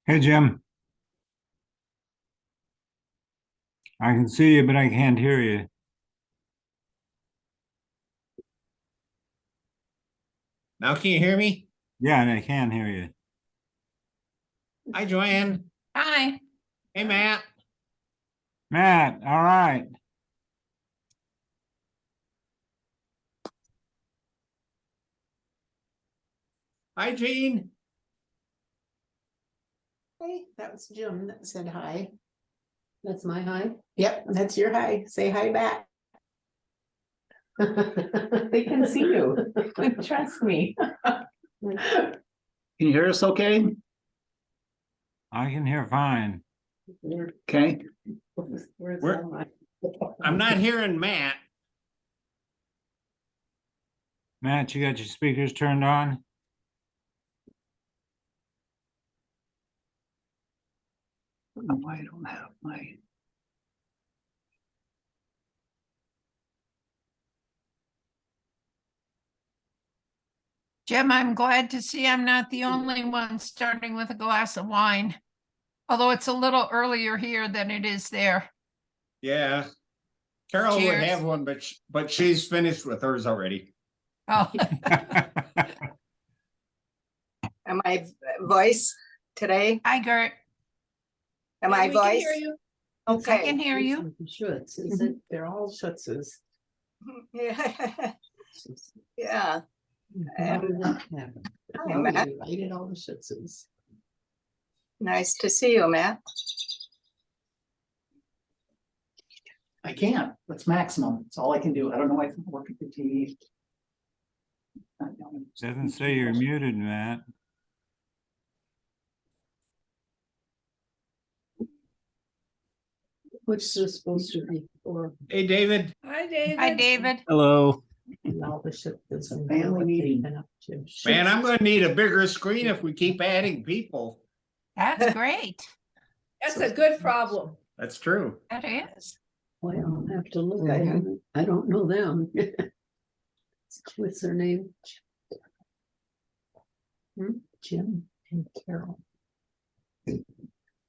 Hey, Jim. I can see you, but I can't hear you. Now can you hear me? Yeah, and I can hear you. Hi, Joanne. Hi. Hey, Matt. Matt, all right. Hi, Jean. Hey, that was Jim that said hi. That's my hi. Yep, that's your hi. Say hi back. They can see you. Trust me. Can you hear us okay? I can hear fine. Okay. I'm not hearing Matt. Matt, you got your speakers turned on? I don't know why I don't have my. Jim, I'm glad to see I'm not the only one starting with a glass of wine. Although it's a little earlier here than it is there. Yeah. Carol would Cheers. have one, but she's finished with hers already. Oh, Am I voice today? hi, Gert. Am Yeah, I we can voice? hear you. I Okay. can hear you. Schuetz, is it? They're all Schuetzes. Yeah. Yeah. How did that happen? Hi, How Matt. you invited all the Schuetzes. Nice to see you, Matt. I can't. That's maximum. That's all I can do. I don't know why I can work at the TV. Doesn't say you're muted, Matt. Which is supposed to be for Hey, David. Hi, David. Hi, David. Hello. all the Schuetzes. a family meeting. Man, I'm going to need a bigger screen if we keep adding people. That's great. That's a good problem. That's true. That is. Well, I'll have to look. I don't know them. What's their name? Jim and Carol.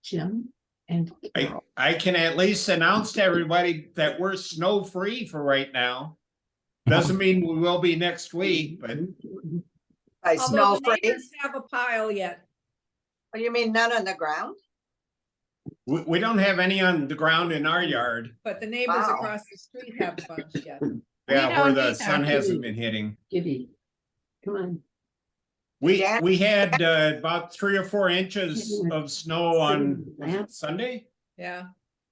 Jim and Carol. I can at least announce to everybody that we're snow free for right now. Doesn't mean we will be next week, but I Although snow the free. neighbors have a pile yet. Oh, you mean none on the ground? we don't have any on the ground in our yard. But the neighbors Wow. across the street have a bunch yet. Yeah, where don't the either. sun hasn't been hitting. Gibby, come on. We Yeah. we had about 3 or 4 inches of snow on was it Sunday, Yeah.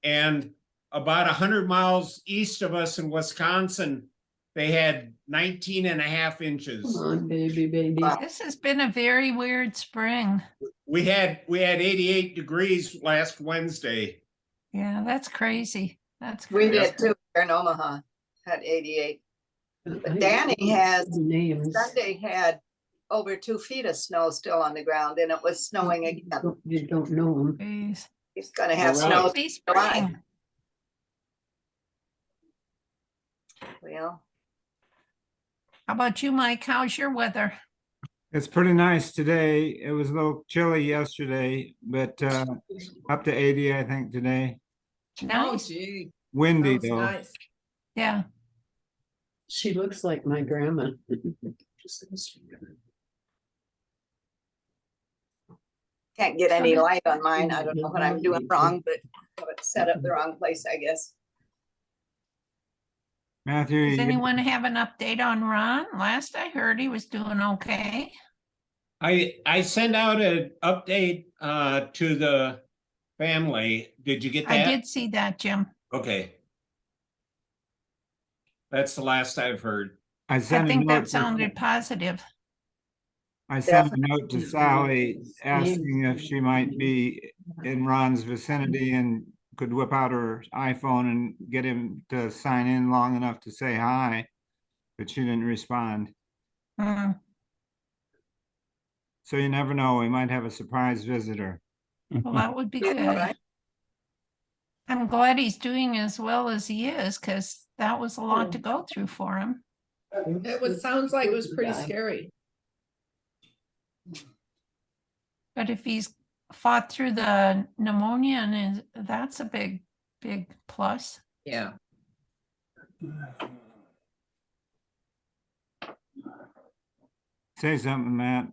and about 100 miles east of us in Wisconsin, they had 19 and a half Come inches. on, baby. Wow. This has been a very weird spring. We had 88 degrees last Wednesday. Yeah, that's crazy. That's We crazy. did too here in Omaha, had 88. But Danny has names. Sunday had over 2 feet of snow still on the ground and it was snowing again. You don't know them. Jeez. He's gonna have Oh, really? snow. Happy July. spring. Well, How about you, Mike? How's your weather? It's pretty nice today. It was a little chilly yesterday, but up to 80, I think, today. Oh, Nice. gee. Windy Sounds though. nice. Yeah. She looks like my grandma. can't get any light on mine. I don't know what I'm doing wrong, but I have it set up the wrong place, I guess. Matthew, Does you- anyone have an update on Ron? Last I heard he was doing okay. I sent out an update to the family. Did you get that? I did see that, Jim. Okay. That's the last I've heard. I I sent a think note that to- sounded positive. I sent a note to Sally asking if she might be in Ron's vicinity and could whip out her iPhone and get him to sign in long enough to say hi, but she didn't respond. Hmm. So you never know, we might have a surprise visitor. Well, that would be Yeah, good. right. I'm glad he's doing as well as he is, because that was a lot to go through for him. Sounds like it was pretty scary. But if he's fought through the pneumonia and that's a big, big plus. Yeah. Say something, Matt.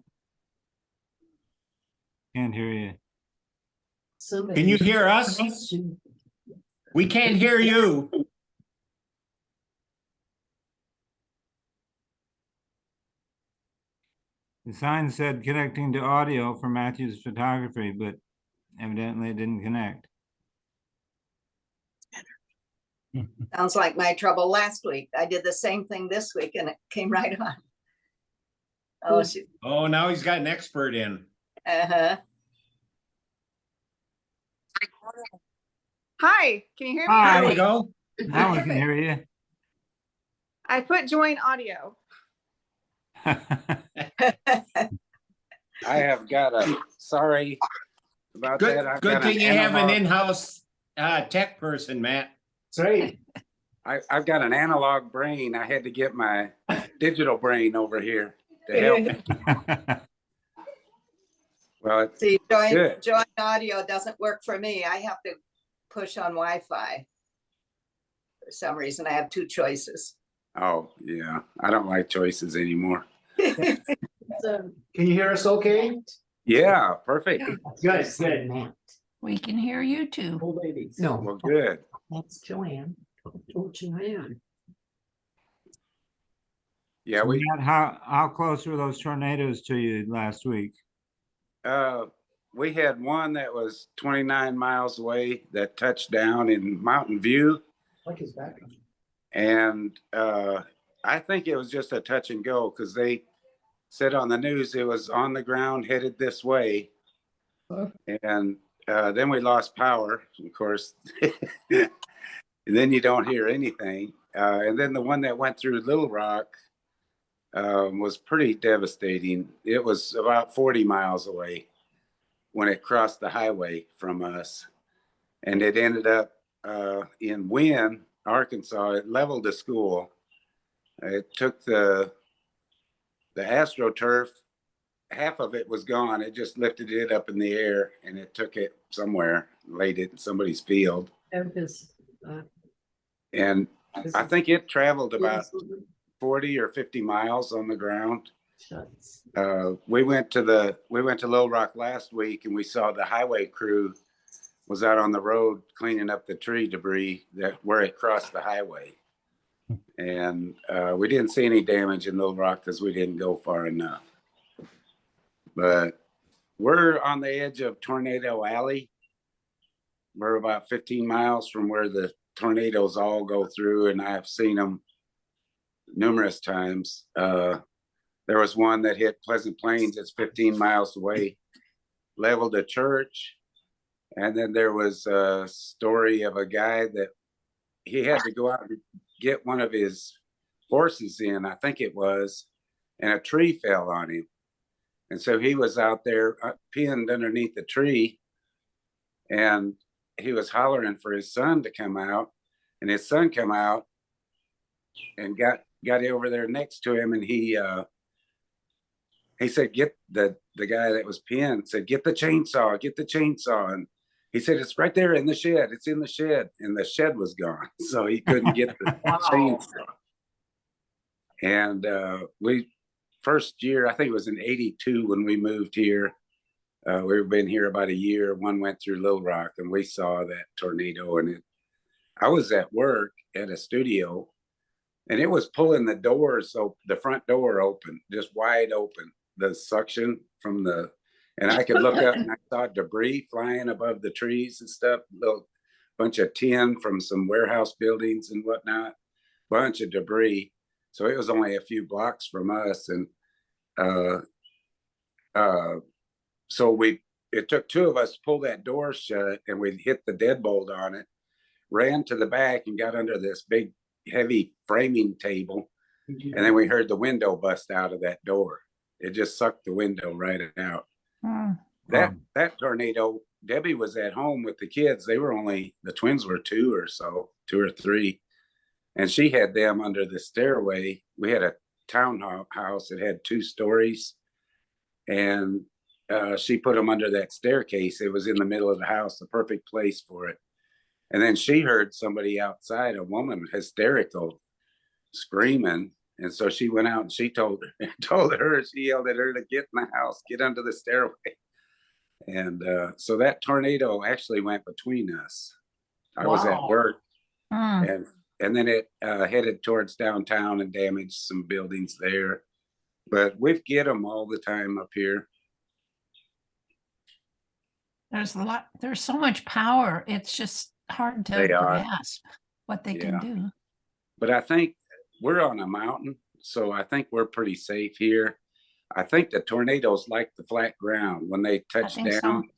Can't hear you. Can you hear us? We can't hear you. The sign said connecting to audio for Matthew's photography, but evidently it didn't connect. Sounds like my trouble last week. I did the same thing this week and it came right on. Oh, shoot. Oh, now he's got an expert in. Uh-huh. Hi, can you hear me? Hi. There we go. Now we can hear you. I put join audio. I have got a, sorry about that. I've Good got thing you have an analog- in-house tech person, Matt. That's right. I've got an analog brain. I had to get my digital brain over here to help me. Well, See, Good. join audio doesn't work for me. I have to push on Wi-Fi. For some reason, I have two choices. oh, yeah, I don't like choices anymore. So, Can you hear us okay? Yeah, perfect. Good, good. Matt. We can hear you too. Old ladies. No, Well, good. that's Joanne. Oh, Joanne. Yeah, we, Matt, how close were those tornadoes to you last week? we had one that was 29 miles away that touched down in Mountain View. Like his background. And I think it was just a touch and go because they said on the news it was on the ground headed this way. Huh. And then we lost power, of course. And then you don't hear anything. And then the one that went through Little Rock was pretty devastating. It was about 40 miles away when it crossed the highway from us. And it ended up in Wynn, Arkansas. It leveled the school. It took the AstroTurf, half of it was gone. It just lifted it up in the air and it took it somewhere, laid it in somebody's field. And I think it traveled about 40 or 50 miles on the ground. We went to Little Rock last week and we saw the highway crew was out on the road cleaning up the tree debris where it crossed the highway. And we didn't see any damage in Little Rock because we didn't go far enough. But we're on the edge of Tornado Alley. We're about 15 miles from where the tornadoes all go through, and I've seen them numerous times. There was one that hit Pleasant Plains. It's 15 miles away, leveled a church. And then there was a story of a guy that he had to go out and get one of his horses in, I think it was, and a tree fell on him. And so he was out there pinned underneath the tree, and he was hollering for his son to come out, and his son come out and got over there next to him, and he said, get the guy that was pinned said, get the chainsaw. And he said, it's right there in the shed. It's in the shed. And the shed was gone. So he couldn't get the chainsaw. And first year, I think it was in 82 when we moved here. We've been here about a year. One went through Little Rock and we saw that tornado. And I was at work at a studio and it was pulling the doors, so the front door open, just wide open, the suction from and I could look up and I saw debris flying above the trees and stuff, little bunch of tin from some warehouse buildings and whatnot, bunch of debris. So it was only a few blocks from us. And so it took two of us to pull that door shut and we hit the deadbolt on it, ran to the back and got under this big, heavy framing table. And then we heard the window bust out of that door. It just sucked the window right out. That tornado, Debbie was at home with the kids. The twins were two or three. And she had them under the stairway. We had a townhouse that had 2 stories. And she put them under that staircase. It was in the middle of the house, the perfect place for it. And then she heard somebody outside, a woman, hysterical, screaming. And so she went out and she told her, she yelled at her to get in the house, get under the stairway. And so that tornado actually went between us. I was at Wow. work, Mm. and then it headed towards downtown and damaged some buildings there. But we get them all the time up here. There's so much power. It's just hard to They are. grasp what they Yeah. can do. But I think we're on a mountain, so I think we're pretty safe here. I think the tornadoes like the flat ground when they touch think so. down.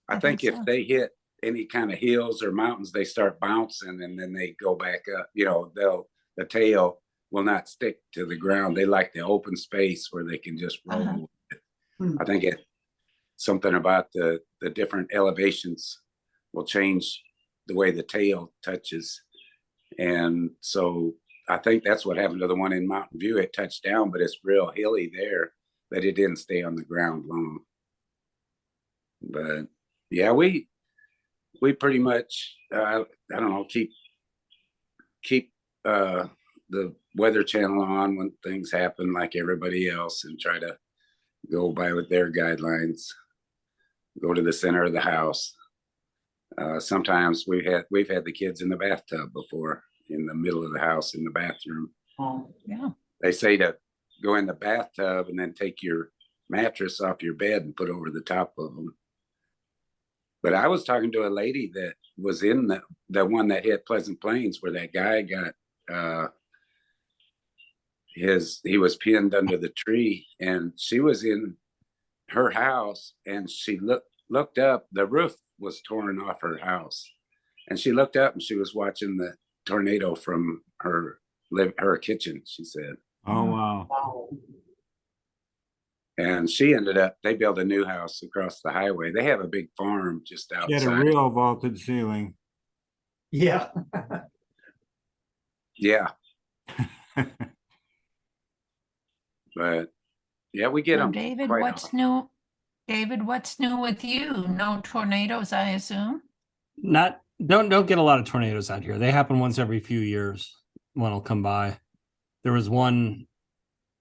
I think if so. they hit any kind of hills or mountains, they start bouncing and then they go back up. You know, the tail will not stick to the ground. They like the open space where they can just roll. Uh-huh. with it. I think something about the different elevations will change the way the tail touches. And so I think that's what happened to the one in Mountain View. It touched down, but it's real hilly there, that it didn't stay on the ground long. But yeah, we pretty much I don't know, keep the Weather Channel on when things happen like everybody else, and try to go by with their guidelines. Go to the center of the house. Sometimes we've had the kids in the bathtub before, in the middle of the house in the bathroom. Oh, Yeah. They say to go in the bathtub and then take your mattress off your bed and put over the top of them. But I was talking to a lady that was in the one that hit Pleasant Plains, where that guy got he was pinned under the tree, and she was in her house, and she looked up. The roof was torn off her house, and she looked up and she was watching the tornado from her kitchen, she said. Oh, wow. wow. And she ended up, they built a new house across the highway. They have a big farm just She had a outside. real vaulted ceiling. Yeah. Yeah. But yeah, we get So them. David, quite what's often. new? David, what's new with you? No tornadoes, I assume? Don't get a lot of tornadoes out here. They happen once every few years. One will come by. There was one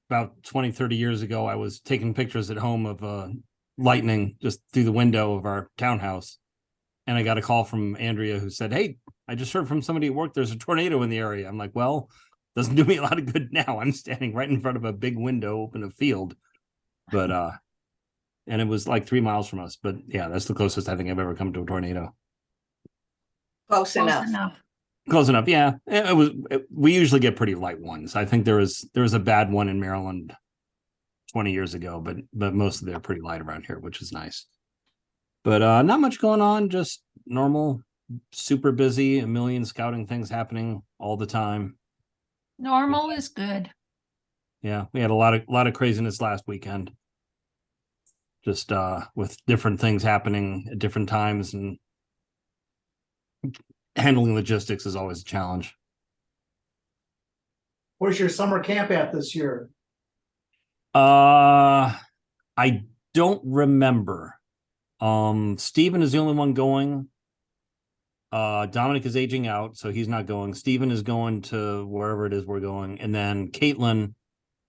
about 20, 30 years ago. I was taking pictures at home of lightning just through the window of our townhouse. And I got a call from Andrea who said, "Hey, I just heard from somebody at work, there's a tornado in the area." I'm like, well, doesn't do me a lot of good now. I'm standing right in front of a big window in a field. But and it was like 3 miles from us. But yeah, that's the closest I think I've ever come to a tornado. Close enough. Close enough, yeah. We usually get pretty light ones. I think there was a bad one in Maryland 20 years ago, but most of them are pretty light around here, which is nice. But not much going on, just normal, super busy, a million scouting things happening all the time. Normal is good. Yeah, we had a lot of craziness last weekend. Just with different things happening at different times, and handling logistics is always a challenge. Where's your summer camp at this year? I don't remember. Steven is the only one going. Dominic is aging out, so he's not going. Steven is going to wherever it is we're going. And then Caitlin,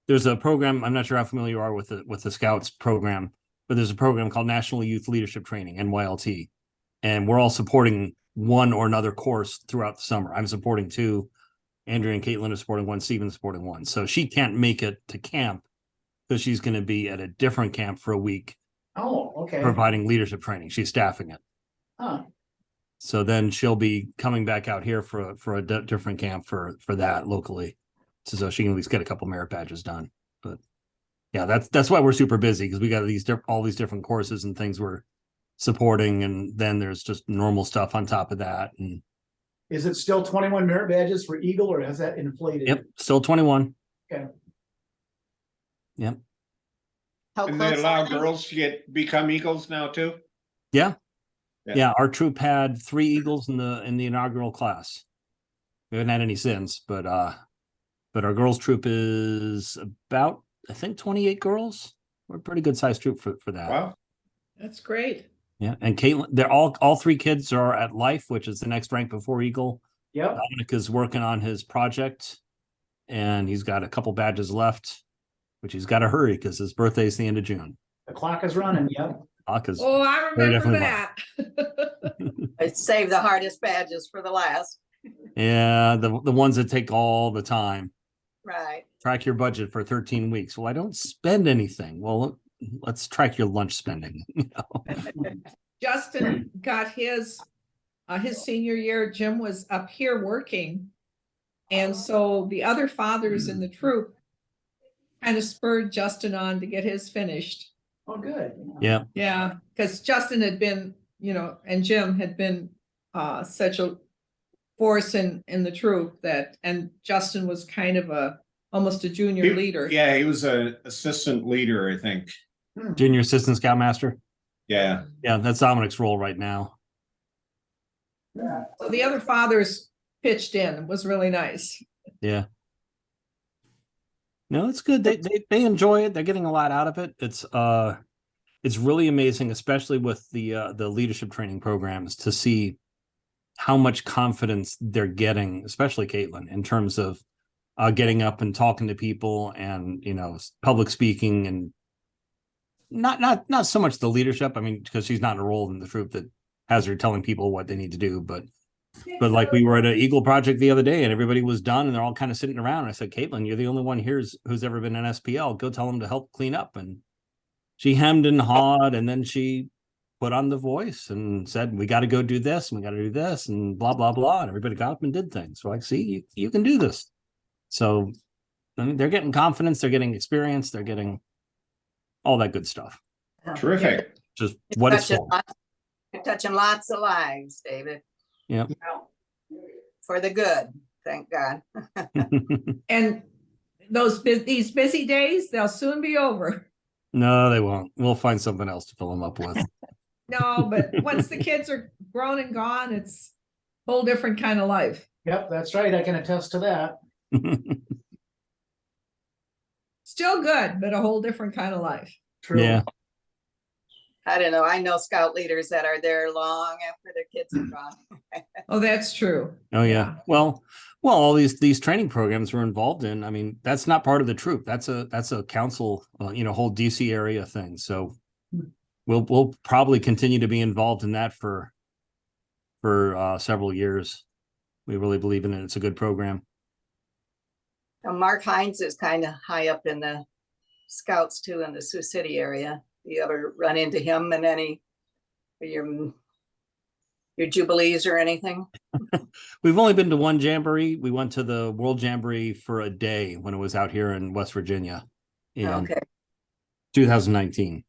there's a program, I'm not sure how familiar you are with the Scouts program, but there's a program called National Youth Leadership Training, NYLT. And we're all supporting one or another course throughout the summer. I'm supporting 2. Andrea and Caitlin are supporting 1. Steven's supporting 1. So she can't make it to camp because she's going to be at a different camp for a week. Oh, okay. Providing leadership training. She's staffing it. Huh. So then she'll be coming back out here for a different camp for that locally. So she can at least get a couple merit badges done. But yeah, that's why we're super busy, because we got all these different courses and things we're supporting, and then there's just normal stuff on top of that. And Is it still 21 merit badges for Eagle, or has that inflated? yep, still 21. Okay. Yep. How And they close allow are they? girls to become Eagles now too? Yeah. Yeah. Yeah, our troop had 3 Eagles in the inaugural class. We haven't had any since, but our girls troop is about, I think, 28 girls. We're a pretty good sized troop for that. Wow. That's great. Yeah, and Caitlin, they're all three kids are at Life, which is the next rank before Eagle. Yep, Dominic is working on his project, and he's got a couple badges left, which he's got to hurry because his birthday is the end of June. the clock is running, yep. Because Oh, I Very remember definitely that. I saved the hardest badges for the last. yeah, the ones that take all the time. Right. Track your budget for 13 weeks. Well, I don't spend anything. Well, let's track your lunch spending. You know? Justin got his senior year. Jim was up here working. And so the other fathers in the troop kind of spurred Justin on to get his finished. Oh, good. Yeah. Yeah, because Justin had been, and Jim had been such a force in the troop and Justin was kind of almost a junior leader. Yeah, he was an assistant leader, I think. Junior assistant scoutmaster. Yeah. Yeah, that's Dominic's role right now. So the other fathers pitched in. It was really nice. Yeah. No, it's good. They enjoy it. They're getting a lot out of it. It's really amazing, especially with the leadership training programs, to see how much confidence they're getting, especially Caitlin, in terms of getting up and talking to people and, public speaking, and not so much the leadership. I mean, because she's not in a role in the troop that has her telling people what they need to do, but like we were at an Eagle project the other day and everybody was done and they're all kind of sitting around. And I said, Caitlin, you're the only one here who's ever been an SPL. Go tell them to help clean up. And she hemmed and hawed, and then she put on the voice and said, we got to go do this and we got to do this and blah, blah, blah. And everybody got up and did things. So like, see, you can do this. So I mean, they're getting confidence, they're getting experience, they're getting all that good stuff. Terrific. Just what it's for. You're touching lots of lives, David. Yeah. For the good, thank God. And these busy days, they'll soon be over. No, they won't. We'll find something else to fill them up with. No, but once the kids are grown and gone, it's a whole different kind of life. Yep, that's right. I can attest to that. Still good, but a whole different kind of life. True. Yeah. I don't know. I know scout leaders that are there long after their kids are gone. Oh, that's true. Oh yeah. Well, all these training programs we're involved in. I mean, that's not part of the troop. That's a council, whole DC area thing. So we'll probably continue to be involved in that for several years. We really believe in it. It's a good program. Mark Hines is kind of high up in the scouts too, in the Sioux City area. You ever run into him in any your jubilees or anything? We've only been to one jamboree. We went to the World Jamboree for a day when it was out here in West Virginia in Okay. 2019.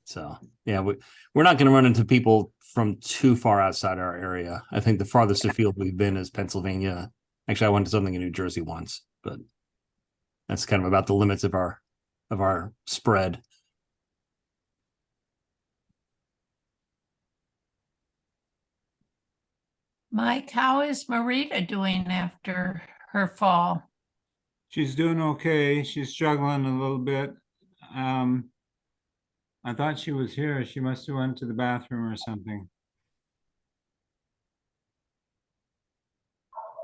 So yeah, we're not going to run into people from too far outside our area. I think the farthest afield we've been is Pennsylvania. Actually, I went to something in New Jersey once, but that's kind of about the limits of our spread. Mike, how is Marita doing after her fall? She's doing okay. She's struggling a little bit. I thought she was here. She must have went to the bathroom or something.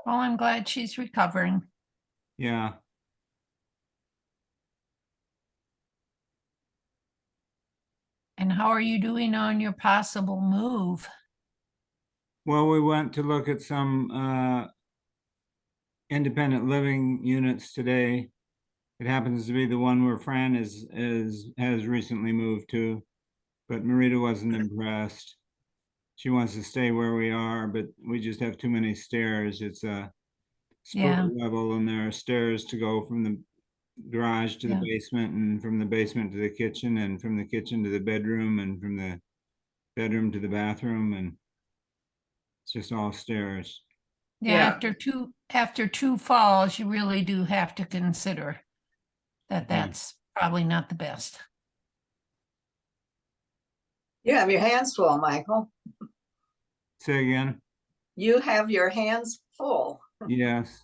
Well, I'm glad she's recovering. Yeah. And how are you doing on your possible move? Well, we went to look at some independent living units today. It happens to be the one where Fran has recently moved to, but Marita wasn't impressed. She wants to stay where we are, but we just have too many stairs. It's a split level, and there are stairs to go from the garage to the basement, and from the basement to the kitchen, and from the kitchen to the bedroom, and from the bedroom to the bathroom, and it's just all stairs. Yeah, after two falls, you really do have to consider that that's probably not the best. You have your hands full, Michael. Say again? You have your hands full. Yes.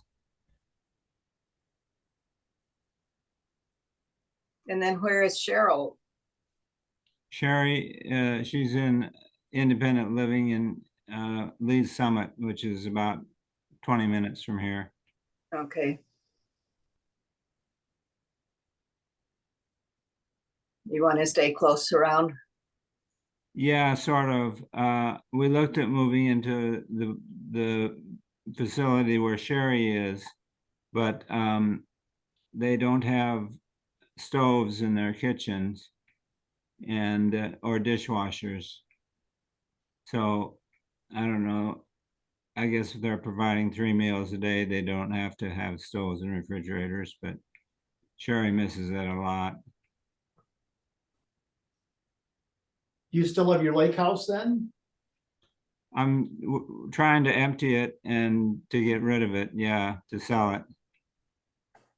And then where is Cheryl? Sherry, she's in independent living in Lee's Summit, which is about 20 minutes from here. Okay. You want to stay close around? Yeah, sort of. We looked at moving into the facility where Sherry is, but they don't have stoves in their kitchens and or dishwashers. So I don't know. I guess if they're providing 3 meals a day, they don't have to have stoves and refrigerators, but Sherry misses it a lot. You still have your lake house then? I'm trying to empty it and to get rid of it. Yeah, to sell it.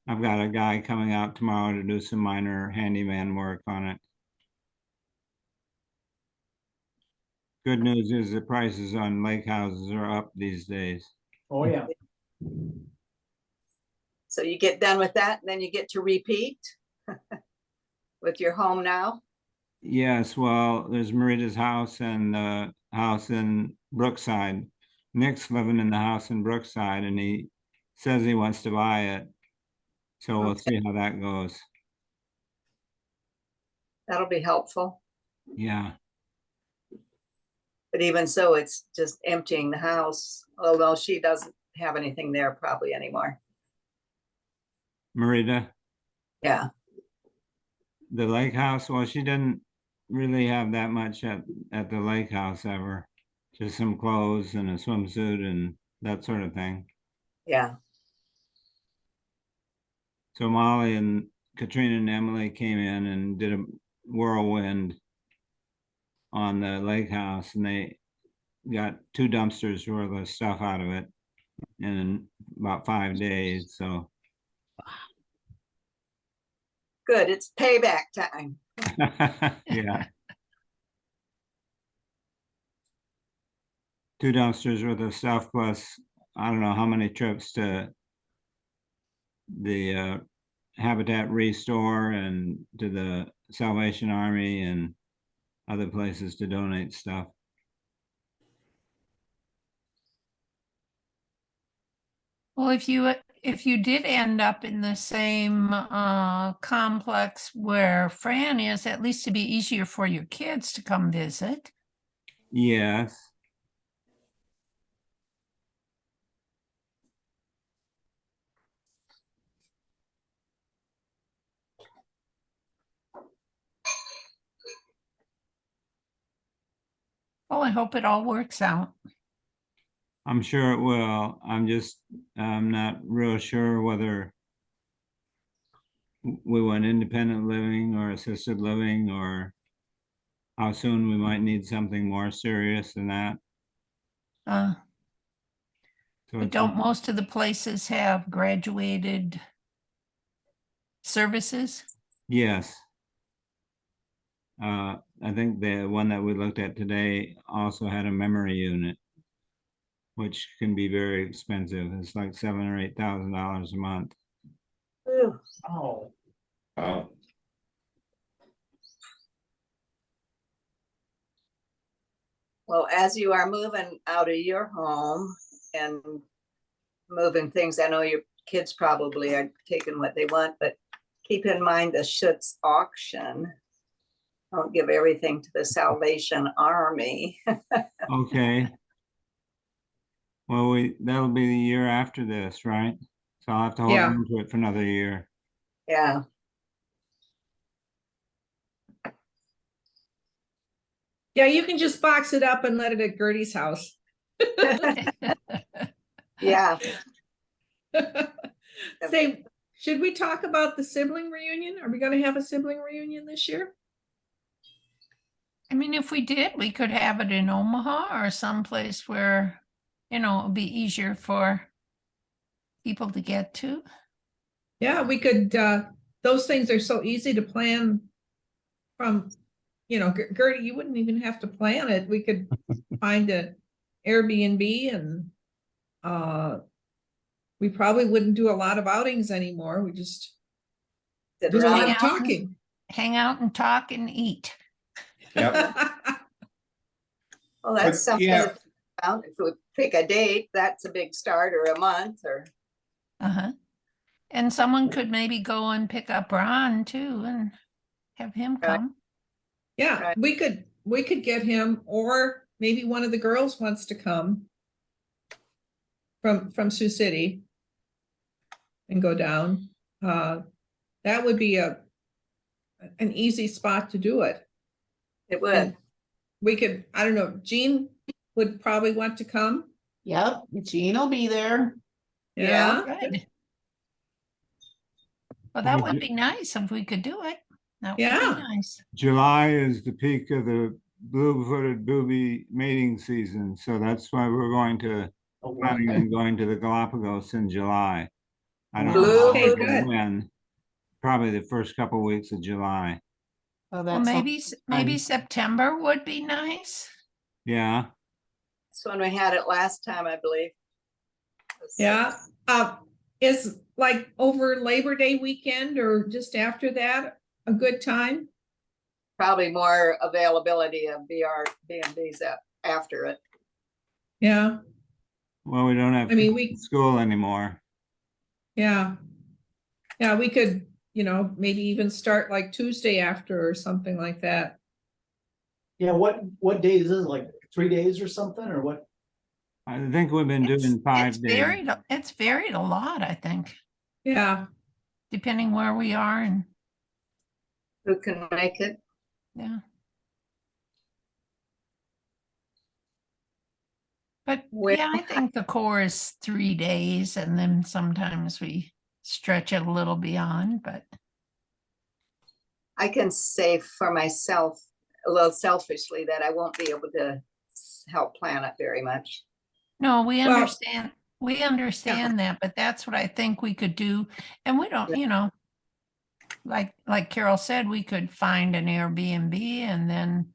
I've got a guy coming out tomorrow to do some minor handyman work on it. Good news is the prices on lake houses are up these days. Oh, yeah. So you get done with that and then you get to repeat with your home now? Yes, well, there's Marita's house and the house in Brookside. Nick's living in the house in Brookside and he says he wants to buy it. So we'll see how that goes. That'll be helpful. Yeah. But even so, it's just emptying the house, although she doesn't have anything there probably anymore. Marita, Yeah. the lake house, well, she didn't really have that much at the lake house ever. Just some clothes and a swimsuit and that sort of thing. Yeah. So Molly and Katrina and Emily came in and did a whirlwind on the lake house and they got 2 dumpsters worth of stuff out of it in about 5 days. So Good. It's payback time. yeah. 2 dumpsters worth of stuff plus I don't know how many trips to the Habitat Restore and to the Salvation Army and other places to donate stuff. Well, if you did end up in the same complex where Fran is, at least it'd be easier for your kids to come visit. Yes. Oh, I hope it all works out. I'm sure it will. I'm not real sure whether we want independent living or assisted living or how soon we might need something more serious than that. So But don't most of the places have graduated services? yes. I think the one that we looked at today also had a memory unit, which can be very expensive. It's like $7,000 or $8,000 a month. Oh, Well, as you are moving out of your home and moving things, I know your kids probably are taking what they want, but keep in mind the Schuetz auction. Don't give everything to the Salvation Army. Okay. Well, that'll be the year after this, right? So I'll have to hold Yeah. on to it for another year. Yeah. Yeah, you can just box it up and let it at Gertie's house. Yeah. Say, should we talk about the sibling reunion? Are we going to have a sibling reunion this year? I mean, if we did, we could have it in Omaha or someplace where, it'd be easier for people to get to. Yeah, we could, those things are so easy to plan from, Gertie, you wouldn't even have to plan it. We could find an Airbnb and we probably wouldn't do a lot of outings anymore. We just Sit do a lot around. of talking. Hang out and talk and eat. Yep. Well, that's But, something. yeah. to think about. If we pick a date, that's a big start, or a month, or Uh-huh. And someone could maybe go and pick up Ron too and have him Right. come. Yeah, Right. we could get him, or maybe one of the girls wants to come from Sioux City and go down. That would be an easy spot to do it. it would. And we could, I don't know, Jean would probably want to come. Yep, Jean will be there. Yeah. Good. Well, that Well, would be nice if we could do it. That would Yeah. be nice. July is the peak of the blue-footed booby mating season, so that's why we're going to, planning on going to the Galapagos in July. I don't know Okay, how good. or when, probably the first couple weeks of July. Oh, Well, that's maybe September would be nice. Yeah, That's when we had it last time, I believe. Yeah. Is like over Labor Day weekend or just after that a good time? Probably more availability of B&Bs after it. Yeah, well, we don't have I mean, kids in school anymore. yeah. Yeah, we could, maybe even start like Tuesday after or something like that. Yeah, what days is it, like 3 days or something, or what? I think we've been doing 5 It's days. varied a lot, I think, Yeah, depending where we are and Who can make it? yeah. But Where- yeah, I think the core is 3 days and then sometimes we stretch it a little beyond, but I can say for myself, a little selfishly, that I won't be able to help plan it very much. no, we Well- understand. We understand that, but that's what I think we could do. And we don't, like Carol said, we could find an Airbnb and then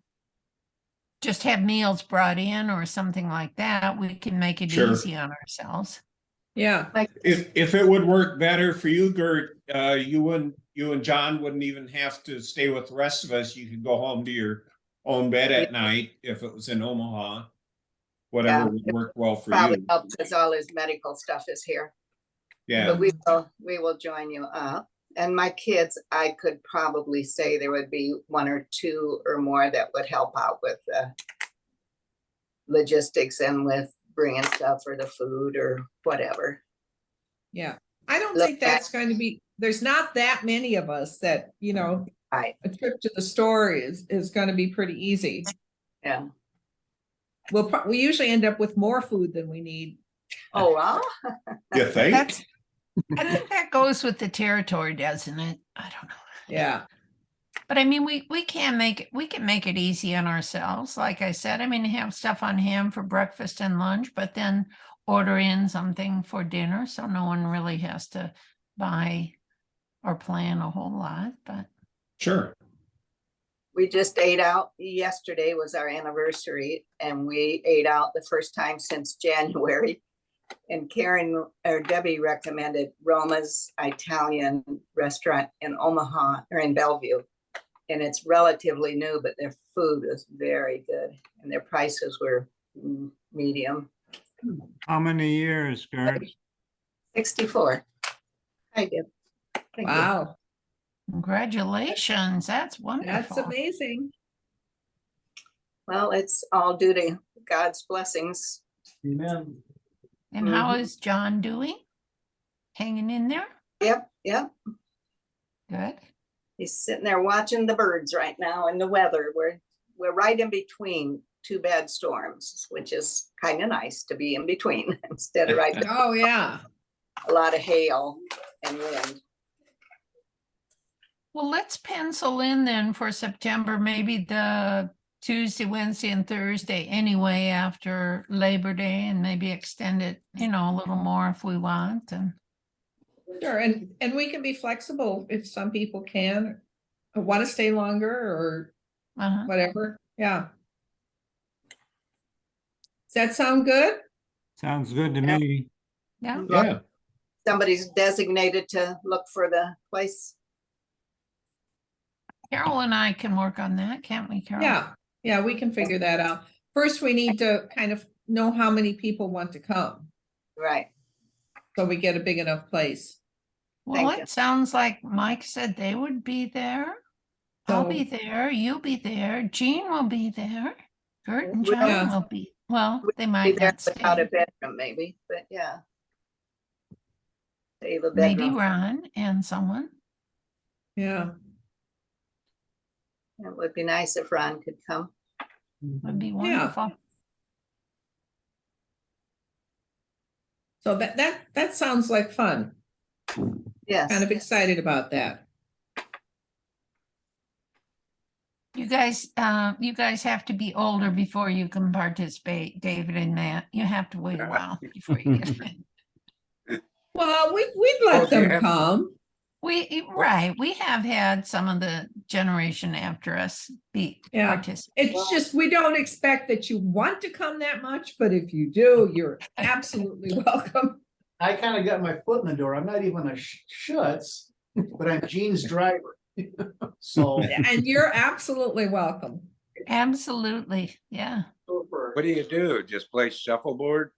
just have meals brought in or something like that. We can make it Sure. easy on ourselves. yeah, If it would work better for you, Gert, you and John wouldn't even have to stay with the rest of us. You could go home to your own bed at night if it was in Omaha. Whatever Yeah. would work well for Probably you. help because all his medical stuff is here. Yeah, But we will join you up. And my kids, I could probably say there would be 1 or 2 or more that would help out with logistics and with bringing stuff for the food or whatever. yeah. I don't Look think that's going to be, there's not that many of us that, Right, a trip to the store is going to be pretty easy. yeah. We usually end up with more food than we need. Oh, wow. you think? That's, I think that goes with the territory, doesn't it? I don't know. Yeah, But I mean, we can make it easy on ourselves. Like I said, I mean, have stuff on hand for breakfast and lunch, but then order in something for dinner. So no one really has to buy or plan a whole lot, but Sure. We just ate out. Yesterday was our anniversary and we ate out the first time since January. And Karen or Debbie recommended Roma's Italian restaurant in Omaha or in Bellevue. And it's relatively new, but their food is very good and their prices were medium. How many years, Gert? 64. I did. Thank you. wow, congratulations. That's that's wonderful. amazing. Well, it's all due to God's blessings. Amen. And how is John doing? Hanging in there? Yep. Good. He's sitting there watching the birds right now and the weather. We're right in between 2 bad storms, which is kind of nice to be in between instead of Oh, yeah. a lot of hail and wind. Well, let's pencil in then for September, maybe the Tuesday, Wednesday, and Thursday anyway after Labor Day, and maybe extend it, a little more if we want. And Sure, and we can be flexible if some people can want to stay longer or uh-huh. whatever. Yeah. Does that sound good? Sounds good to me. Yeah. Yeah. Somebody's designated to look for the place. Carol and I can work on that, can't we, Carol? Yeah, we can figure that out. First, we need to kind of know how many people want to come, Right. so we get a big enough place. Well, Thank you. it sounds like Mike said they would be there. I'll be So- there, you'll be there, Jean will be there, Gert and We'll- John Yeah. will be, well, they Be might there not without a stay. bedroom maybe, but yeah. Save a Maybe bedroom. Ron and someone. Yeah, It would be nice if Ron could come. Would be wonderful. so that sounds like fun. Yes. Kind of excited about that. You guys have to be older before you can participate, David and Matt. You have to wait a while before you get. Well, we'd Oh, let them yeah. come. We have had some of the generation after us Yeah. participate. It's just, we don't expect that you want to come that much, but if you do, you're absolutely welcome. I kind of got my foot in the door. I'm not even a Schuetz, but I'm Gene's driver. So. And you're absolutely welcome. Absolutely, yeah. What do you do? Just play shuffleboard?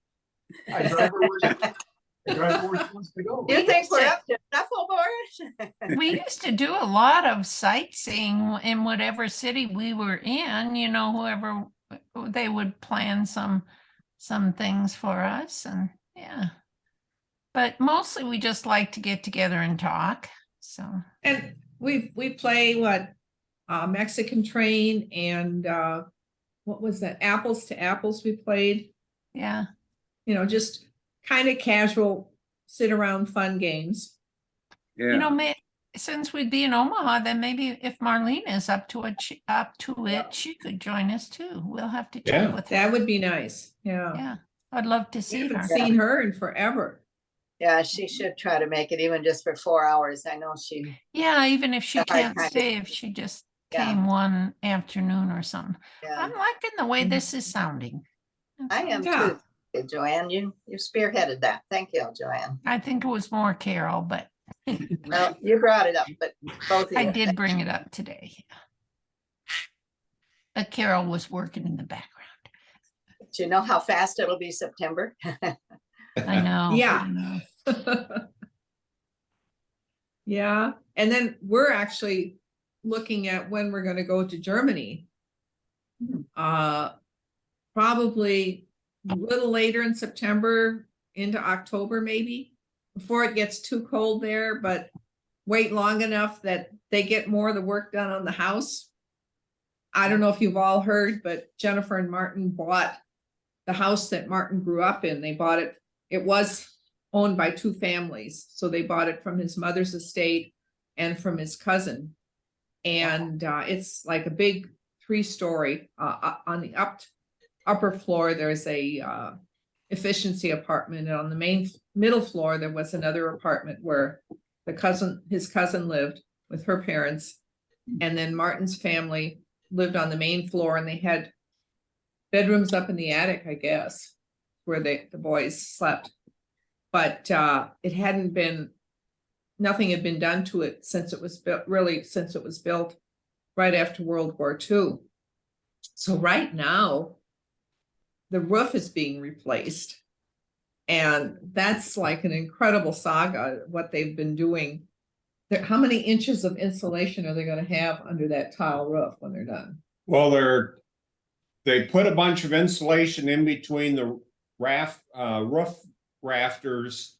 I drive where she wants to go. You think we're up to shuffleboard? We used to do a lot of sightseeing in whatever city we were in, whoever, they would plan some things for us and yeah. But mostly we just like to get together and talk, so. And we play Mexican Train and what was that? Apples to Apples we played. Yeah. Just kind of casual, sit around fun games. Yeah. Since we'd be in Omaha, then maybe if Marlene is up to it, she could join us too. We'll have to Yeah. check with her. That would be nice. Yeah. Yeah, I'd love to We see haven't her. seen her in forever. Yeah, she should try to make it even just for 4 hours. I know she, Yeah, even if she Yeah, I can't kinda- stay, if she just Yeah. came one afternoon or something. yeah, I'm liking the way this is sounding. I am Yeah. too. Joanne, you spearheaded that. Thank you, Joanne. I think it was more Carol, but Well, you brought it up, but both of I you. did bring it up today. But Carol was working in the background. Do you know how fast it'll be September? I know. Yeah. I know. Yeah, and then we're actually looking at when we're gonna go to Germany. Probably a little later in September into October, maybe, before it gets too cold there, but wait long enough that they get more of the work done on the house. I don't know if you've all heard, but Jennifer and Martin bought the house that Martin grew up in. They bought it. It was owned by two families. So they bought it from his mother's estate and from his cousin. And it's like a big 3-story. On the upper floor, there's a efficiency apartment. And on the middle floor, there was another apartment where his cousin lived with her parents. And then Martin's family lived on the main floor, and they had bedrooms up in the attic, I guess, where the boys slept. But it hadn't been, nothing had been done to it since it was built, really since it was built right after World War II. So right now, the roof is being replaced. And that's like an incredible saga, what they've been doing. How many inches of insulation are they going to have under that tile roof when they're done? Well, they put a bunch of insulation in between the roof rafters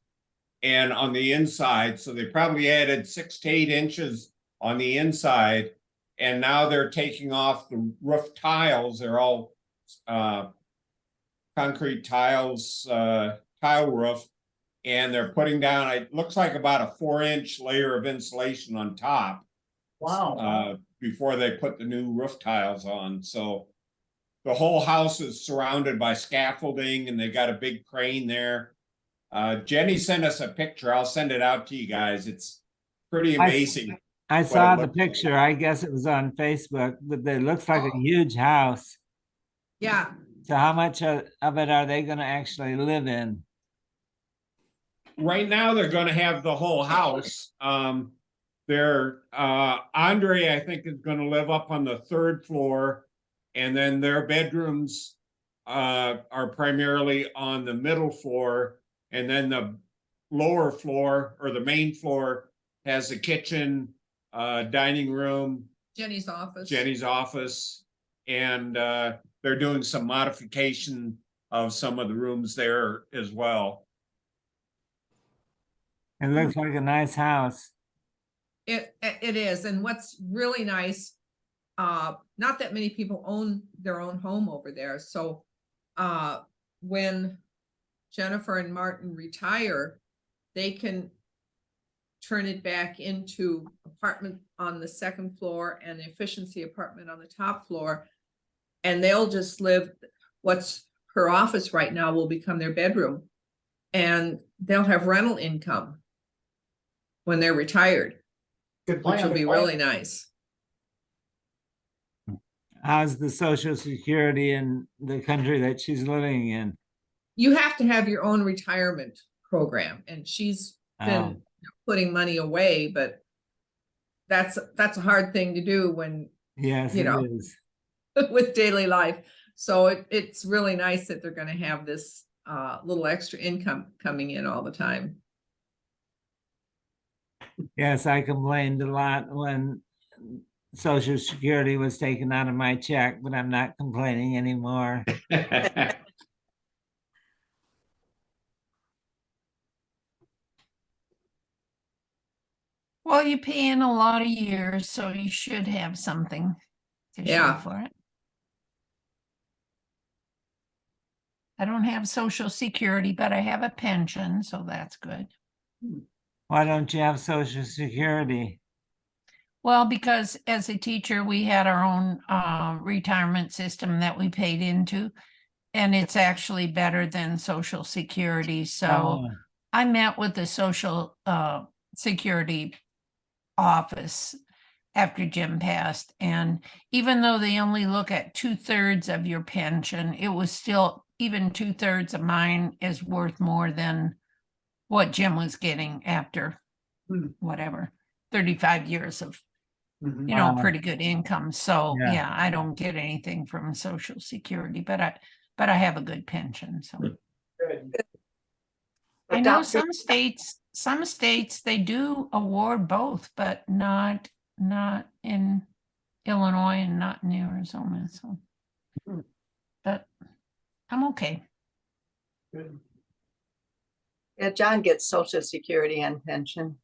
and on the inside. So they probably added 6 to 8 inches on the inside. And now they're taking off the roof tiles. They're all concrete tiles, tile roof. And they're putting down, it looks like about a 4-inch layer of insulation on top. Wow. Before they put the new roof tiles on. So the whole house is surrounded by scaffolding, and they got a big crane there. Jenny sent us a picture. I'll send it out to you guys. It's pretty amazing. I saw the looks like. picture. I guess it was on Facebook, but it looks like a huge house. Yeah. So how much of it are they gonna actually live in? Right now, they're gonna have the whole house. Andre, I think, is gonna live up on the 3rd floor. And then their bedrooms are primarily on the middle floor. And then the lower floor or the main floor has a kitchen, dining room, Jenny's office. Jenny's office. And they're doing some modification of some of the rooms there as well. It looks like a nice house. It is, and what's really nice, not that many people own their own home over there, so when Jennifer and Martin retire, they can turn it back into apartment on the 2nd floor and efficiency apartment on the top floor, and they'll just live. What's her office right now will become their bedroom, and they'll have rental income when they're retired, Good which plan. will be really nice. How's the Social Security in the country that she's living in? You have to have your own retirement program, and she's Oh. been putting money away, but that's a hard thing to do when Yes, you it know. is. with daily life. So it's really nice that they're going to have this little extra income coming in all the time. Yes, I complained a lot when Social Security was taken out of my check, but I'm not complaining anymore. Well, you pay in a lot of years, so you should have something to show Yeah. for it. I don't have Social Security, but I have a pension, so that's good. Why don't you have Social Security? Well, because as a teacher, we had our own retirement system that we paid into, and it's actually better than Social Security. So Oh, I met with the Social Security office after Jim passed, and even though they only look at 2/3 of your pension, it was still, even 2/3 of mine is worth more than what Jim was getting after whatever 35 years of Mhm. you know, Wow. pretty good income. So Yeah. yeah, I don't get anything from Social Security, but I have a good pension. So Good. I know Adopt- some states they do award both, but not in Illinois and not in Arizona. So but I'm okay. Good. Yeah, John gets Social Security and pension.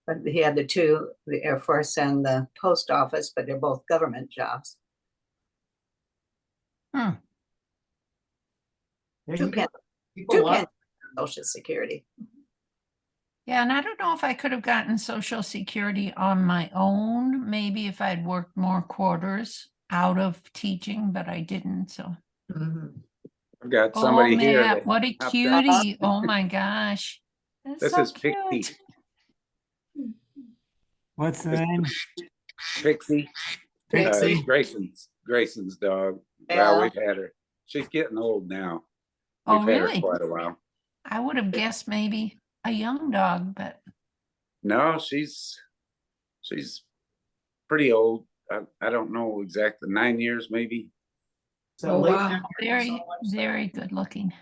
But he had the two, the Air Force and the post office, but they're both government jobs. Hmm. Yeah, Two you pen, people two love- pen Social Security. Yeah, and I don't know if I could have gotten Social Security on my own, maybe if I'd worked more quarters out of teaching, but I didn't. So Mhm. I've got oh, somebody here. Matt, that- what a I've got- cutie. Oh my gosh. That's This so is Pixie. cute. What's the name? Pixie. Pixie? Grayson's dog. Yeah. Well, we've had her. She's getting old now. Oh, We've had really? her quite a while. I would have guessed maybe a young dog, but No, she's pretty old. I don't know exactly, 9 years maybe. So Oh, late wow. afternoon, very, so much. very good looking.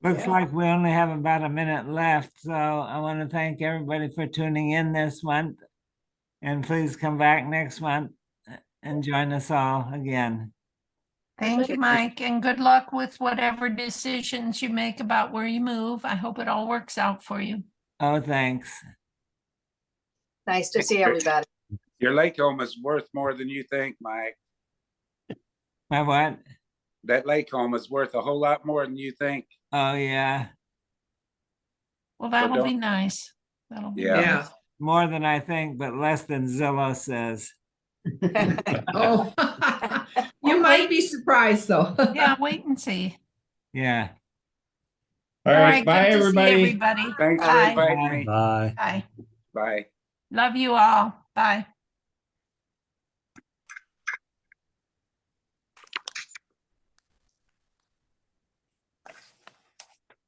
Looks Yeah. like we only have about a minute left, so I want to thank everybody for tuning in this month. And please come back next month and join us all again. Thank you, Mike, and good luck with whatever decisions you make about where you move. I hope it all works out for you. Oh, thanks. Nice to see everybody. Your lake home is worth more than you think, Mike. My what? That lake home is worth a whole lot more than you think. Oh, yeah. Well, that'll be don't- nice. That'll be Yeah. Yeah. nice. More than I think, but less than Zillow says. Oh, you might be surprised though. Yeah, wait and see. Yeah. All right, bye, good to see everybody. everybody. Thanks for Bye. inviting me. Bye. Bye. Bye. Love you all. Bye.